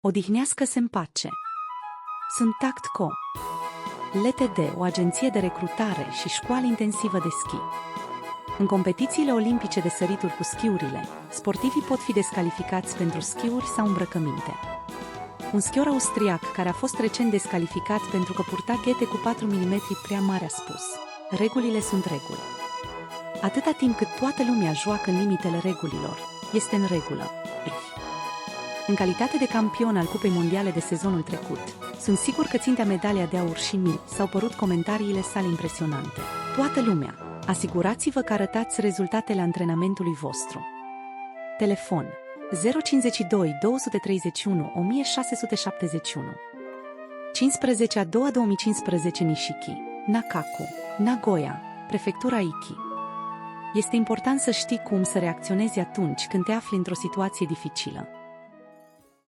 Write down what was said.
Odihnească-se în pace. Sunt TactCo, LTD, o agenție de recrutare și școală intensivă de schi. În competițiile olimpice de sărituri cu schiurile, sportivii pot fi descalificați pentru schiuri sau îmbrăcăminte. Un schior austriac care a fost recent descalificat pentru că purta ghete cu 4 mm prea mari a spus: regulile sunt reguli. Atâta timp cât toată lumea joacă în limitele regulilor, este în regulă. În calitate de campion al Cupei Mondiale de sezonul trecut, sunt sigur că țintea medalia de aur și mii s-au părut comentariile sale impresionante. Toată lumea, asigurați-vă că arătați rezultatele antrenamentului vostru. Telefon 052 231 1671 15/2/2015 Nishiki, Nakaku, Nagoya, Prefectura Iki. Este important să știi cum să reacționezi atunci când te afli într-o situație dificilă.